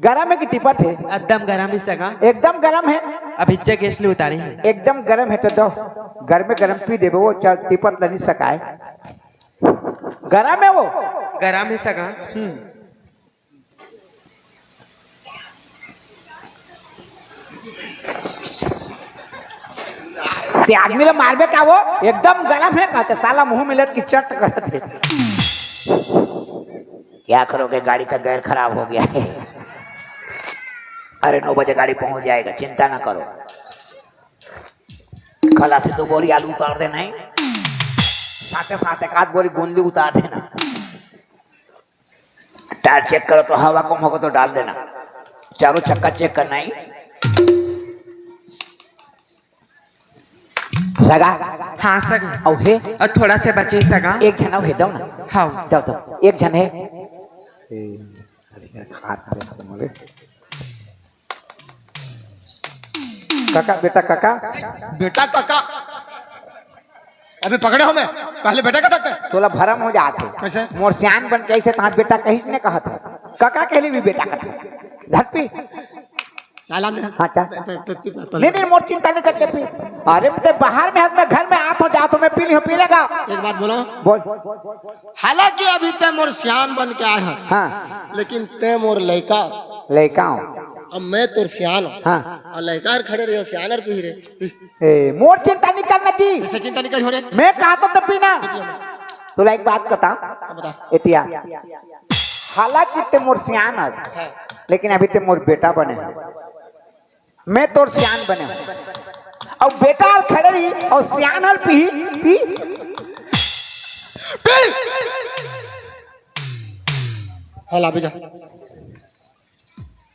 गरम है कि टिपत है एकदम गरम ही सगा एकदम गरम है अभी गैस ले उतारे हैं एकदम गरम है तो दो घर में गरम पी देबो वो टिपत नहीं सकाए गरम है वो गरम है सगा ते आदमी ला मारबे का वो एकदम गरम है कहते साला मुंह मिलत की चट करत है क्या करोगे गाड़ी का गैर खराब हो गया है अरे 9 बजे गाड़ी पहुंच जाएगा चिंता ना करो खला से 2 बोरी आलू उतार देना है साथ साथ एक आध बोरी गोंदी उतार देना टायर चेक करो तो हवा कम होगा तो डाल देना चारों चक्का चेक करना है सगा हाँ सगा औ हे और थोड़ा से बचे सगा एक जन औ हे दो ना हाँ दो दो एक जन है काका बेटा काका बेटा काका अभी पकड़े हो मैं पहले बेटा का तक तोला भरम हो जाते कैसे मोर सियान बन कैसे तहाँ बेटा कहीं ने कहा था काका कहली भी बेटा कहते धरपी चाला में हाँ चा नहीं नहीं मोर चिंता नहीं करते पी अरे मैं बाहर में मैं घर में आत हो जात हो मैं पी ली हूँ पी लेगा एक बात बोलो बोल हालांकि अभी ते मोर सियान बन के आए हैं हाँ लेकिन ते मोर लड़का लड़का हूँ अब मैं तोर सियान हूँ हाँ और लड़का खड़े रहे सियानर पी रहे ए, मोर चिंता नहीं करना जी ऐसे चिंता नहीं करी हो रहे मैं कहा तो पीना तोला एक बात बता बता एतिया हालांकि ते मोर सियान है लेकिन अभी ते मोर बेटा बने मैं तोर सियान बने और बेटा और खड़े रही और सियान हल पी हाँ ला भेजा।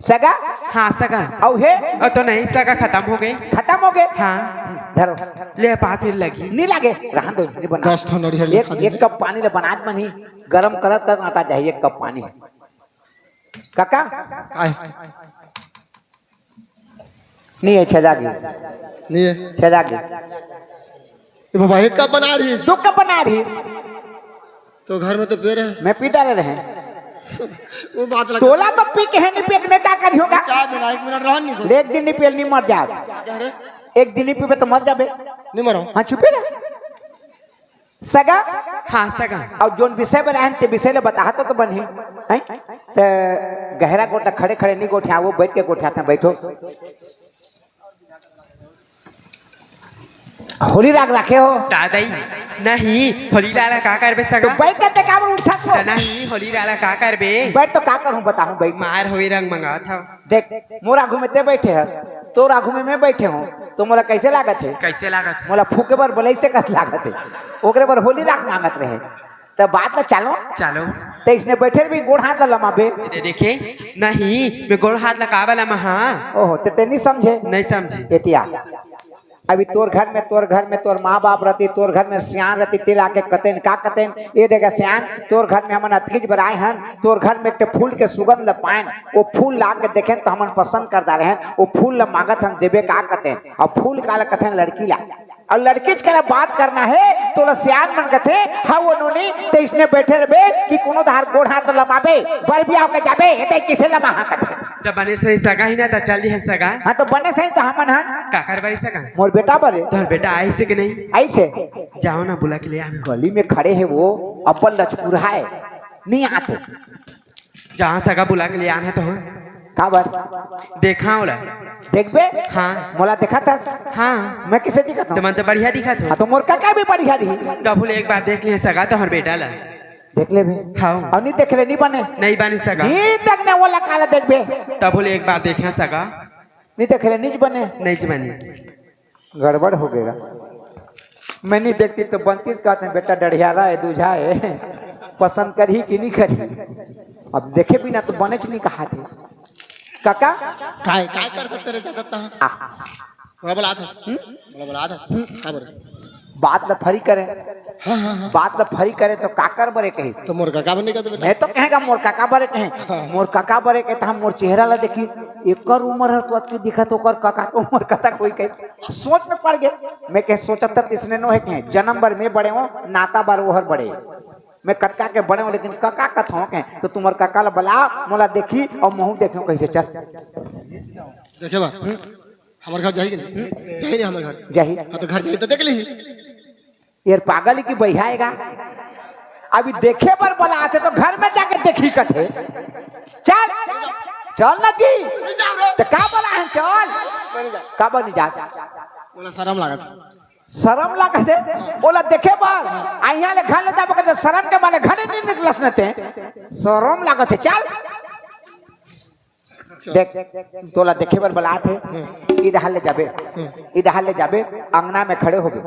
सगा हाँ सगा। और है और तो नहीं सगा खत्म हो गए। खत्म हो गए। हाँ धरो ले बात फिर लगी नहीं लागे रहन दो नहीं बना 10 ठो नरियल एक एक कप पानी ले बनात में नहीं गरम करत तक आटा चाहिए एक कप पानी काका आए नहीं है छेदागी नहीं है छेदागी ये बाबा एक कप बना रही है तू कब बना रही तो घर में तो पेड़ है मैं पीता रहे वो बात लगा तोला तो पी के है नहीं पेट में क्या करी होगा चाय बिना 1 मिनट रह नहीं सकते एक दिन नहीं पियल नहीं मर जा क्या रे एक दिन नहीं पीबे तो मर जाबे नहीं मरो हाँ चुपे रह सगा हाँ सगा। और जोन विषय बनाए ते विषय ले बताता तो बनी हैं ते गहरा गोटा खड़े खड़े नहीं गोठा वो बैठ के गोठा था बैठो होली राग रखे हो दादाई नहीं होली लाला का कर बे तो सगा। बैठ के ते काम उठा तो नहीं होली लाला का कर बे बैठ तो का करूं बताऊं बैठ मार हुई रंग मंगा था। देख मोरा घूमे ते बैठे है तो राघू में मैं बैठे हूँ तो मोला कैसे लागत है कैसे लागत मोला फूके बर बोले से कस लागत है ओकरे बर होली राग मांगत रहे तो बात ना चालो चलो तो इसने बैठे भी गोड़ हाथ लमाबे ये देखे नहीं मैं गोड़ हाथ लगा वाला महा ओहो ते नहीं समझे नहीं समझी। एतिया अभी तोर घर में तोर माँ बाप रहती तोर घर में सियान रहती तेल आके कतेन का कतेन ये देगा सियान तोर घर में हमन अतकीज बनाए हन तोर घर में एक फूल के सुगंध ल पाएन वो फूल ला के देखें तो हमन पसंद कर दा रहे वो फूल ल मांगत हन देवे का कतेन और फूल का ल कथेन लड़की ला और लड़की के बात करना है तो ला सियान मन कथे हाँ वो नोनी तो इसने बैठे रहे कि कोनो धार गोड़ हाथ लमाबे बर बियाह के जाबे एते किसे लमाहा कथे जब बने सही सगा ही ना तो चल है सगा। हाँ तो बने सही तो हमन हन काकर बारी सगा मोर बेटा बरे तोहर बेटा आई से कि नहीं ऐसे जाओ ना बुला के ले आना। गली में खड़े हैं वो अपन लचपुर है नहीं आते जहाँ सगा बुला के ले आना तो हाँ काबर देखा होला देखबे हाँ मोला देखा था हाँ मैं किसे दिखा था तो मन तो बढ़िया दिखा था। हाँ तो मोर काका भी बढ़िया रही तब बोले एक बार देख लिया सगा तो हर बेटा ला देख ले भी हाँ और नहीं देख ले नहीं बने नहीं बानी सगा नहीं देखने वाला काला देखबे तब बोले एक बार देखा सगा नहीं देख ले नहीं बने नहीं जमानी गड़बड़ हो गएगा मैं नहीं देखती तो बनती कहते हैं बेटा डढ़ियारा है दूझा है पसंद करी कि नहीं करी अब देखे भी ना तो बने नहीं कहा थे काका काय काय कर सकते रे जाता बड़ा बड़ा था बड़ा बड़ा था का बोले बात ल फरी करे हां हां बात ल फरी करे तो काकर बरे कही तो मोर काका बने का तो बेटा मैं तो कहेगा मोर काका बरे कहे मोर काका बरे कहे तो हम मोर चेहरा ला देखी एकर उम्र है तो अतकी दिखत ओकर काका के उम्र कता कोई कहे सोच में पड़ गए मैं कहे सोचत तक इसने नो है कहे जन्म बर में बड़े हो नाता बार ओहर बड़े मैं कतका के बड़े हो लेकिन काका कथ हो कहे तो तुम्हार काका ला बला मोला देखी और मुंह देखो कैसे चल देखे बा हमर घर जाई कि नहीं जाई नहीं हमर घर जाही हां तो घर जाई तो देख ली यार पागल की बहियाएगा अभी देखे पर बोला आते तो घर में जाके देखी कथे चल चल ना जी तो का बोला है चल का बनी जा बोला शर्म लागत शर्म लागत है बोला देखे बार आइया ले घर ले जाबो कहते शर्म के मारे घरे नहीं निकलस नते शर्म लागत है चल देख तोला देखे बर बोला थे इधर ले जाबे अंगना में खड़े होबे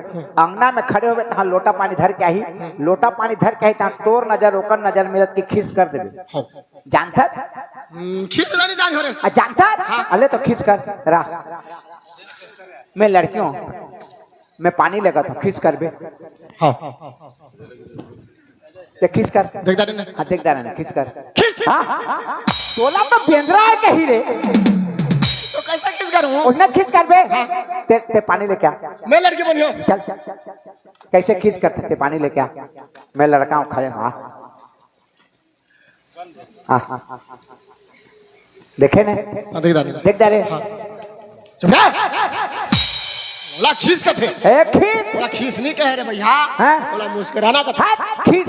अंगना में खड़े होबे तहां लोटा पानी धर के आई लोटा पानी धर के आई तहां तोर नजर ओकर नजर मिलत की खींच कर देबे जानता खींच लानी जान हो रे जानता अले तो खींच कर रहा मैं लड़कियों मैं पानी लगा था खींच कर बे हां ते खींच कर देखदा नहीं हाँ देखदा नहीं खींच कर हाँ तोला तो बेंद्रा है कहीं रे तो कैसा खींच करूं उसने खींच कर बे ते पानी लेके आ मैं लड़के बनियो चल कैसे खींच कर सकते पानी लेके आ मैं लड़का हूँ खड़े हाँ देखे ने देखदा नहीं देखदा रे चुप रह बोला खींच का थे ए खींच बोला खींच नहीं कह रे भैया हाँ? बोला मुस्कुराना का था हाथ खींच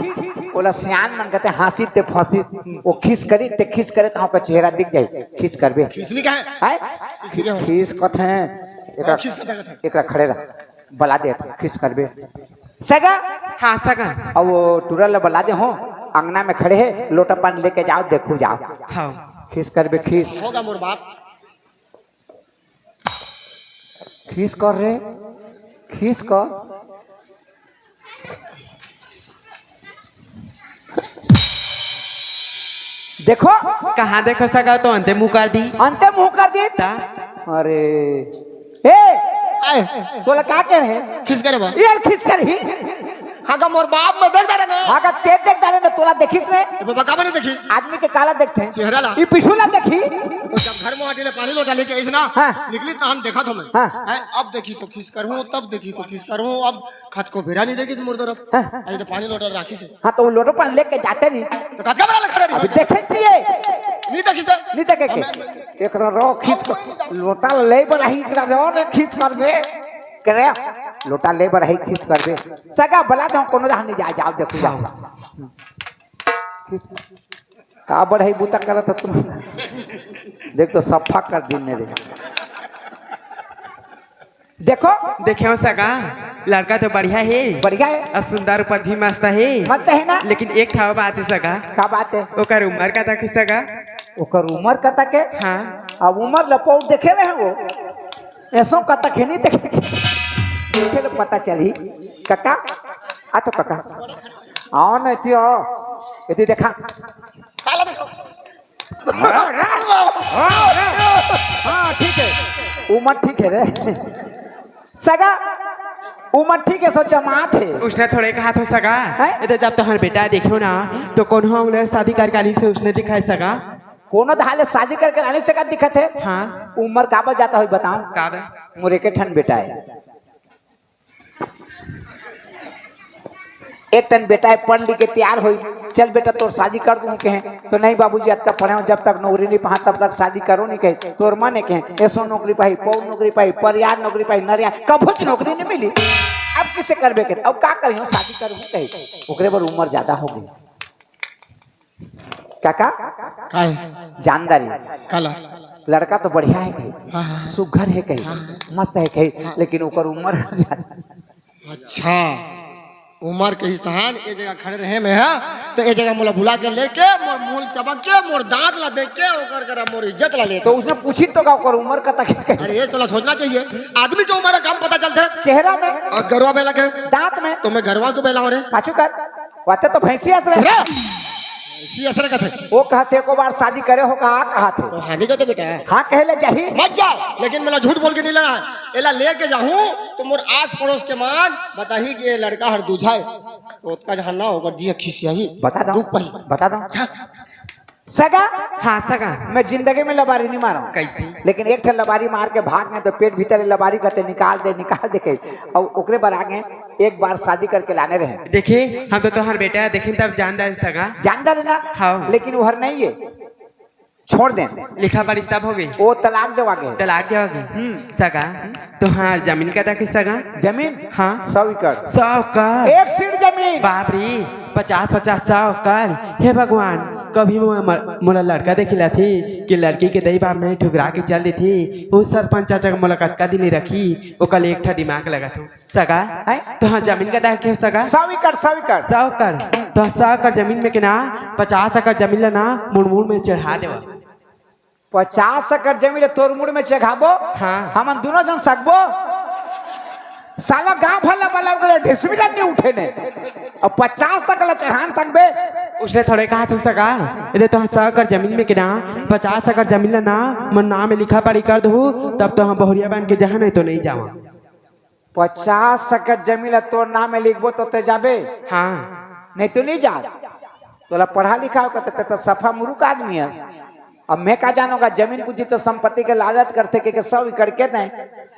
बोला सियान मन कहते हंसी ते फंसी वो खींच करी ते खींच करे तो आपका चेहरा दिख जाए खींच करबे खींच नहीं कहे है खींच कथे एकरा खड़े रह बला दे खींच करबे सगा हाँ सगा अब वो टूरल बला दे हो अंगना में खड़े है लोटा पानी लेके जाओ देखो जाओ हाँ खींच करबे खींच होगा मोर बाप खींच कर रे खींच कर देखो कहाँ देखो सगा तो अंते मुँह कर दी अंते मुंह कर दी ता अरे ए तोला क्या कह रहे किस करे बा यार खींच कर ही हाँ का मोर बाप में देख दे ने अगर तेज देख डाले ना तोला देखिस ने बाबा का बने देखिस आदमी के काला देखते हैं चेहरा ला ये पिछुला देखी तो जब घर में आटे पानी लोटा लेके आई ना हाँ। निकली तो हम देखा तो मैं हाँ। हैं, अब देखी तो किस करूं तब देखी तो किस करूं अब खत को बेरा नहीं देखी मोर तरफ हाँ। आई तो पानी लोटा राखी से हाँ तो वो लोटो पान लेके जाते नहीं तो कत का बरा खड़े अभी रही देखे दिए नहीं देखी से नहीं देखे के एक रो खींच कर लोटा ले बरही रो ने खींच कर दे करे लोटा ले बरही खींच कर दे सगा बला दो कोनो जहां नहीं जा जाओ देखो जाओ खींच का बरही बूता करत तुम देख तो सफा कर दिन ने रे देखो देखे सगा लड़का तो बढ़िया है बढ़िया है और सुंदर पद भी मस्त है मस्त है ना लेकिन एक ठाव बात है सगा का बात है ओकर उम्र का तक सगा ओकर उम्र का तक है हाँ अब उम्र लपोट देखे रहे वो ऐसो का तक है नहीं देखे देखे तो पता चली काका आ तो काका आओ न इतियो इति देखा काला देखो हाँ ठीक है उम्र ठीक है रे सगा उम्र ठीक है सो जमात है उसने थोड़े कहा था सगा हैं? ये तो जब तुम्हारे बेटा देखो ना तो कौन हो शादी करके से उसने दिखाए सगा कोनो धाले शादी करके लाने से का दिक्कत है हाँ उम्र काबा जाता हो बताओ का बे मोरे के ठन बेटा है एक टन बेटा है पढ़ लिख के तैयार हो चल बेटा तोर शादी कर दूं कहे तो नहीं बाबूजी आज तक पढ़े जब तक नौकरी नहीं पा तब तक शादी करो नहीं कहे तोर माने कहे ऐसो नौकरी पाई पौ नौकरी पाई परियार नौकरी पाई नरिया कभुच नौकरी नहीं मिली अब किसे करबे के अब का करियो शादी करूं कहे ओकरे पर उम्र ज्यादा हो गई काका काय जानदारी काला लड़का तो बढ़िया है कही हाँ, हाँ। सुघर है कही मस्त है कही लेकिन ओकर उम्र ज्यादा अच्छा उमर के स्थान ए जगह खड़े रहे में है तो ए जगह मोला बुला के लेके मोर मूल चबक के मोर दांत ला देख के ओकर करा मोर इज्जत ला ले तो उसने पूछी तो का ओकर उम्र का तक है अरे ये चला सोचना चाहिए आदमी के उम्र का काम पता चलता है चेहरा में और गरवा बेला के दांत में तो मैं गरवा को बेला रे पाछू कर वाते तो भैंसी हंस रहे इसी असर का थे वो कहते को बार शादी करे हो कहा कहा थे तो हानि का तो बेटा है हाँ कहले जाही मत जाओ लेकिन मेरा झूठ बोल के नहीं लेना है एला लेके जाऊं तो मोर आस पड़ोस के मान बताही कि ये लड़का हर दूझाए तो उसका जहां ना होकर जी खिसियाही बता दो दुख पही बता दो सगा हाँ सगा मैं जिंदगी में लबारी नहीं मारा कैसी लेकिन एक ठन लबारी मार के भाग में तो पेट भीतर लबारी कहते निकाल दे कही और ओकरे पर आगे एक बार शादी करके लाने रहे देखिए हम तो तुम्हारे बेटा है देखें तब जान रहे सगा जानदार है ना हाँ। लेकिन वो हर नहीं है छोड़ दें लिखा पढ़ी सब हो गई वो तलाक दे आगे तलाक दिया सगा तो हाँ जमीन का तक सगा जमीन हाँ 100 एकड़ 100 कर एक सीट जमीन बाप रे 50-50 100 कर हे भगवान कभी मोला लड़का देखिला थी कि लड़की के दई बाप ने ठुकरा के चल दी थी वो सरपंच चाचा का मुलाकात का दिन रखी वो कल एक ठा दिमाग लगा था सगा हैं? तो हाँ जमीन का तक सगा 100 एकड़ 100 कर तो 100 कर जमीन में के ना 50 एकड़ जमीन ला ना मुड़ में चढ़ा देवा 50 एकड़ जमीन तोर मुड़ में चढ़ाबो हाँ। हम दोनों जन सकबो साला गांव भला वाला ओकरे ढिसमिला नहीं उठे ने और 50 एकड़ चढ़ान सकबे उसने थोड़े कहा तुम सगा इधर तो 100 एकड़ जमीन में के ना 50 एकड़ जमीन ला ना मन नाम में लिखा पढ़ी कर दो तब तो हम बहुरिया बन के जहाँ नहीं तो नहीं जावा 50 एकड़ जमीन तोर नाम में लिखबो तो ते जाबे हाँ नहीं तो नहीं जा तोला पढ़ा लिखा हो तो सफा मुरुक आदमी है अब मैं का जानूंगा जमीन पूछी तो संपत्ति के लालच करते के 100 एकड़ के दें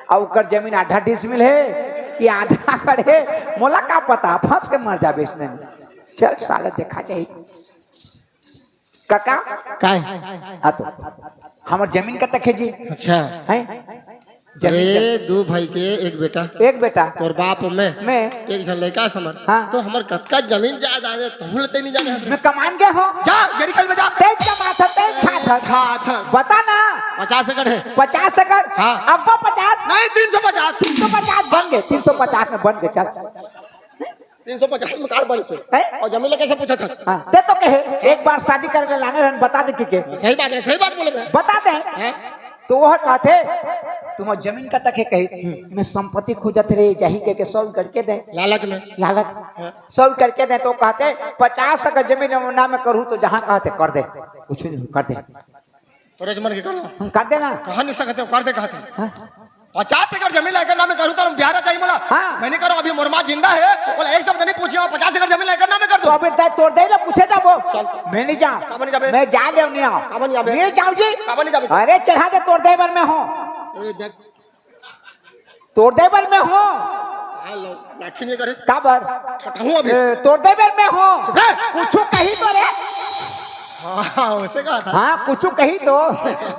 और ओकर जमीन आधा डिसमिल है कि आधा एकड़ है मोला का पता फंस के मर जाबे इसमें चल साले देखा जाए काका काय हाँ तो हमार जमीन का तक है जी अच्छा है अरे दो भाई के एक बेटा एक बेटा तोर बाप मैं एक जन लड़का समर हाँ। तो हमर कतका जमीन जायदाद है तुम लेते नहीं जाने मैं कमान गए हो जा गेरी खल में जा तेज कमा था तेज खा था खात बता ना 50 एकड़ है 50 एकड़ हाँ। अब 50 नहीं 350 350 बन गए 350 में बन गए चल 350 में कार बन से हैं? और जमीन कैसे पूछा था हाँ, ते तो कहे एक बार शादी करके लाने रहन बता दे कि के सही बात है सही बात बोले मैं बता दे हैं? तो वह कहते तुम जमीन का तक है कही मैं संपत्ति खोजत रहे जही के सॉल्व करके दे लालच में लालच सॉल्व करके दे तो कहते 50 अगर जमीन ना में करूँ तो जहाँ कहते कर दे कुछ नहीं कर दे तोरे जमन के करना कर देना कहा नहीं सकते हो कर दे कहते हाँ? 50 एकड़ जमीन लेकर नाम करूँ तो बिहार चाहिए बोला हाँ। मैंने करो अभी मोरमा जिंदा है बोला एक शब्द नहीं पूछिए 50 एकड़ जमीन लेकर नाम कर तो दो अभी तय तोड़ दे ना पूछे था वो चल। मैं नहीं कब नहीं जाऊँ जाबे? मैं जा ले नहीं आओ कब नहीं जाबे? नहीं जाऊँ जी कब नहीं जाबे? अरे चढ़ा दे तोड़ दे पर मैं हूँ ए देख तोड़ दे पर मैं हूँ हाँ, लाठी नहीं करे काबर ठठाऊं अभी तोड़ दे पर मैं हूँ रे! कुछ कही तो रे हाँ वैसे कहा था हाँ कुछ कही तो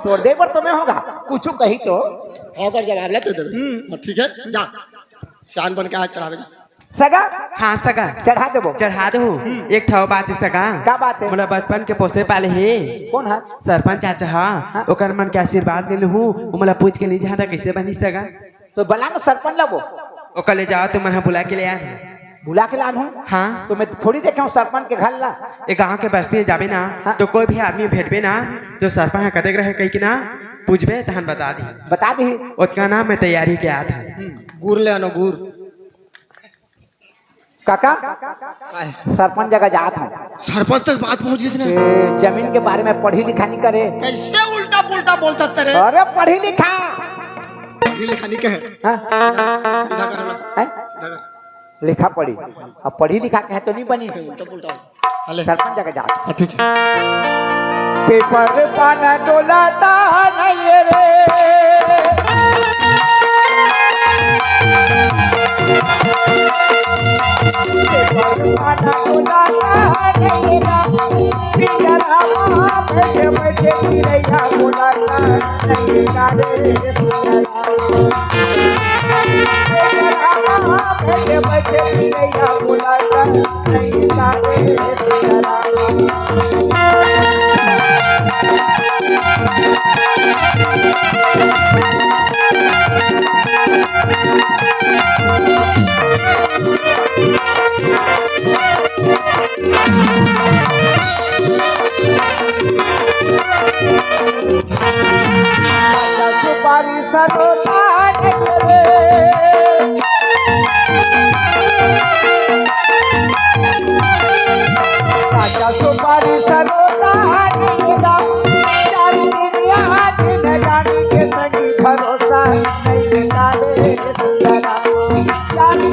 तोड़ दे पर तुम्हें होगा कुछ कही तो हाँ कर जवाब लेते दे ठीक है जा शान बन के हाथ चढ़ावे जा। सगा हाँ सगा चढ़ा दे वो चढ़ा दो एक ठाव बात है सगा क्या बात है मोला बचपन के पोसे पाले हे कौन है सरपंच चाचा हाँ ओकर मन के आशीर्वाद ले लूँ मोला पूछ के नहीं जहाँ कैसे बनी सगा तो बला ना सरपंच ला वो ओकर ले जाओ तो मन बुला के ले आ बुला के लान हूँ हाँ तो मैं थोड़ी देखा हूँ सरपंच के घर ला एक गाँव के बस्ती जाबे ना हाँ। तो कोई भी आदमी भेटबे ना तो सरपंच कदेक रहे कही कि ना पूछबे तहन बता दी बता दी उसका नाम मैं तैयारी के आया था गुड़ ले आनो गुड़ काका सरपंच जगह जात हूँ सरपंच तक बात पहुंच गई ने जमीन के बारे में पढ़ी लिखा नहीं करे कैसे उल्टा पुल्टा बोलता तेरे अरे पढ़ी लिखा ये लिखा नहीं कहे हाँ? सीधा कर ना हैं? सीधा कर लिखा पढ़ी अब पढ़ी लिखा कहे तो नहीं बनी उल्टा पुल्टा हले सरपंच जगह जात हाँ, ठीक है पेपर पाना डोलाता नहीं रे पेपर पाना डोलाता नहीं रे पिंजरा बैठे बैठे चिड़ैया बोलाता नहीं रे बैठे बैठे चिड़ैया बोलाता नहीं सुपारी सरोता नहीं रे राजा सुपारी सरोता नहीं रा चारू दुनिया दिन जानी के संगी भरोसा नहीं तारे सुंदरा चारू दुनिया